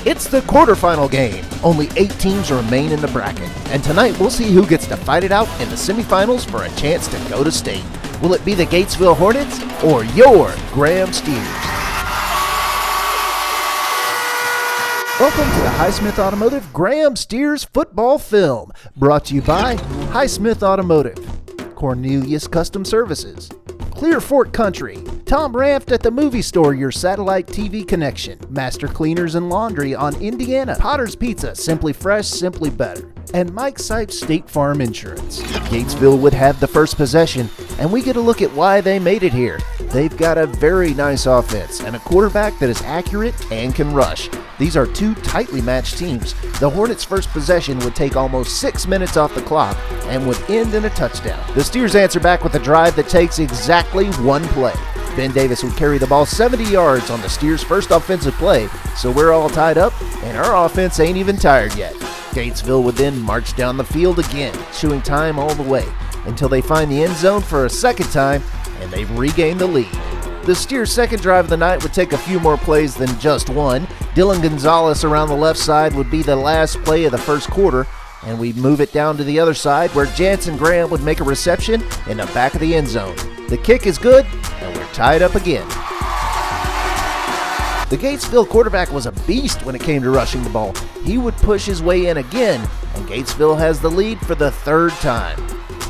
It's the quarterfinal game. Only 8 teams remain in the bracket, and tonight we'll see who gets to fight it out in the semifinals for a chance to go to state. Will it be the Gatesville Hornets or your Graham Steers? Welcome to the Highsmith Automotive Graham Steers football film, brought to you by Highsmith Automotive, Cornelius Custom Services, Clear Fork Country, Tom Raft at the Movie Store, your satellite TV connection, Master Cleaners and Laundry on Indiana, Potter's Pizza, Simply Fresh, Simply Better, and Mike Sipes State Farm Insurance. Gatesville would have the first possession, and we get a look at why they made it here. They've got a very nice offense and a quarterback that is accurate and can rush. These are two tightly matched teams. The Hornets' first possession would take almost 6 minutes off the clock and would end in a touchdown. The Steers answer back with a drive that takes exactly one play. Ben Davis would carry the ball 70 yards on the Steers' first offensive play, so we're all tied up, and our offense ain't even tired yet. Gatesville would then march down the field again, chewing time all the way, until they find the end zone for a second time, and they've regained the lead. The Steers' second drive of the night would take a few more plays than just one. Dylan Gonzalez around the left side would be the last play of the first quarter, and we'd move it down to the other side where Jansen Graham would make a reception in the back of the end zone. The kick is good, and we're tied up again. The Gatesville quarterback was a beast when it came to rushing the ball. He would push his way in again, and Gatesville has the lead for the third time.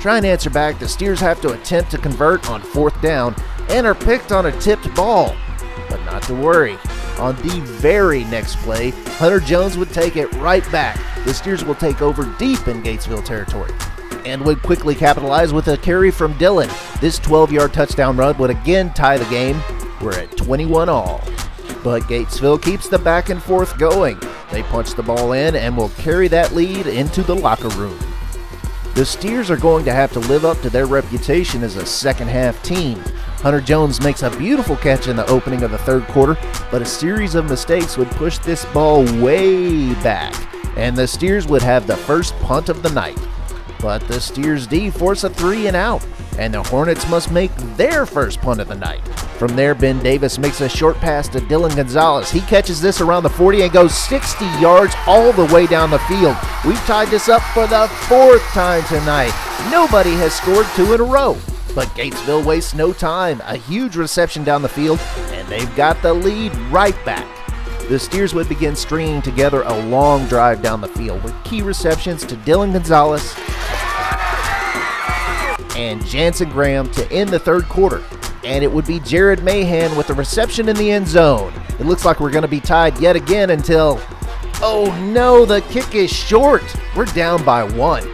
Trying to answer back, the Steers have to attempt to convert on fourth down and are picked on a tipped ball. But not to worry. On the very next play, Hunter Jones would take it right back. The Steers will take over deep in Gatesville territory and would quickly capitalize with a carry from Dylan. This 12-yard touchdown run would again tie the game. We're at 21 all. But Gatesville keeps the back and forth going. They punch the ball in and will carry that lead into the locker room. The Steers are going to have to live up to their reputation as a second-half team. Hunter Jones makes a beautiful catch in the opening of the third quarter, but a series of mistakes would push this ball way back, and the Steers would have the first punt of the night. But the Steers D force a 3 and out, and the Hornets must make their first punt of the night. From there, Ben Davis makes a short pass to Dylan Gonzalez. He catches this around the 40 and goes 60 yards all the way down the field. We've tied this up for the fourth time tonight. Nobody has scored 2 in a row. But Gatesville wastes no time. A huge reception down the field, and they've got the lead right back. The Steers would begin stringing together a long drive down the field with key receptions to Dylan Gonzalez and Jansen Graham to end the third quarter. And it would be Jared Mahan with the reception in the end zone. It looks like we're going to be tied yet again until, oh no, the kick is short. We're down by 1.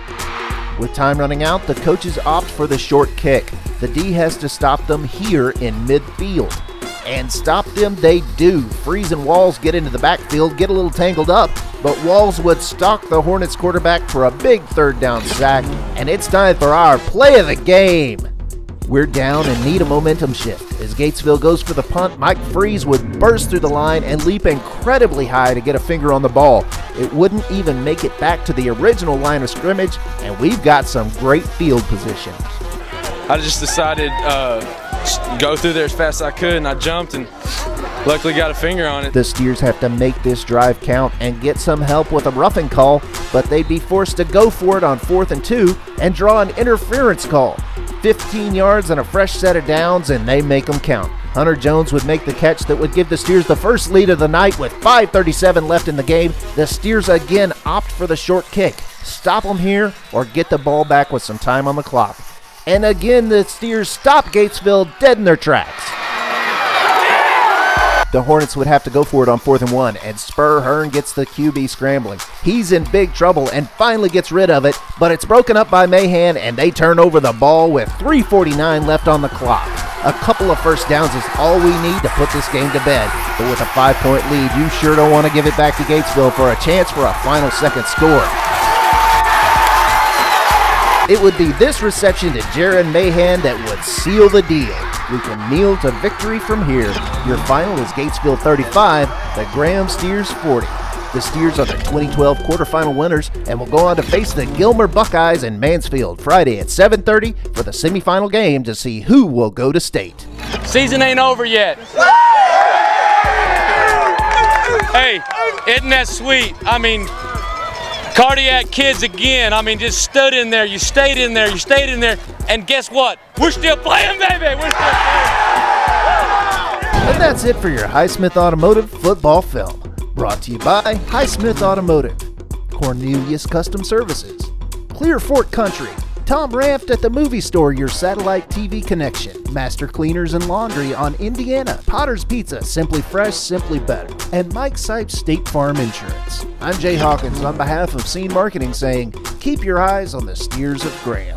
With time running out, the coaches opt for the short kick. The D has to stop them here in midfield. And stop them they do. Freeze and Walls get into the backfield, get a little tangled up, but Walls would stalk the Hornets quarterback for a big third down sack, and it's time for our play of the game. We're down and need a momentum shift. As Gatesville goes for the punt, Mike Freeze would burst through the line and leap incredibly high to get a finger on the ball. It wouldn't even make it back to the original line of scrimmage, and we've got some great field position. I just decided go through there as fast as I could, and I jumped and luckily got a finger on it. The Steers have to make this drive count and get some help with a roughing call, but they'd be forced to go for it on 4th and 2 and draw an interference call. 15 yards and a fresh set of downs, and they make them count. Hunter Jones would make the catch that would give the Steers the first lead of the night with 5:37 left in the game. The Steers again opt for the short kick. Stop them here or get the ball back with some time on the clock. And again, the Steers stop Gatesville dead in their tracks. The Hornets would have to go for it on 4th and 1, and Spur Hearn gets the QB scrambling. He's in big trouble and finally gets rid of it, but it's broken up by Mahan, and they turn over the ball with 3:49 left on the clock. A couple of first downs is all we need to put this game to bed, but with a 5-point lead, you sure don't want to give it back to Gatesville for a chance for a final second score. It would be this reception to Jared Mahan that would seal the deal. We can kneel to victory from here. Your final is Gatesville 35, the Graham Steers 40. The Steers are the 2012 quarterfinal winners and will go on to face the Gilmer Buckeyes in Mansfield Friday at 7:30 for the semifinal game to see who will go to state. Season ain't over yet. Hey, Hey, isn't that sweet? I mean, cardiac kids again. I mean, just stood in there. You stayed in there. You stayed in there. And guess what? We're still playing, baby. We're still playing. And that's it for your Highsmith Automotive football film. Brought to you by Highsmith Automotive, Cornelius Custom Services, Clear Fork Country, Tom Raft at the Movie Store, your satellite TV connection, Master Cleaners and Laundry on Indiana, Potter's Pizza, Simply Fresh, Simply Better, and Mike Sipes State Farm Insurance. I'm Jay Hawkins on behalf of Scene Marketing saying, keep your eyes on the Steers of Graham.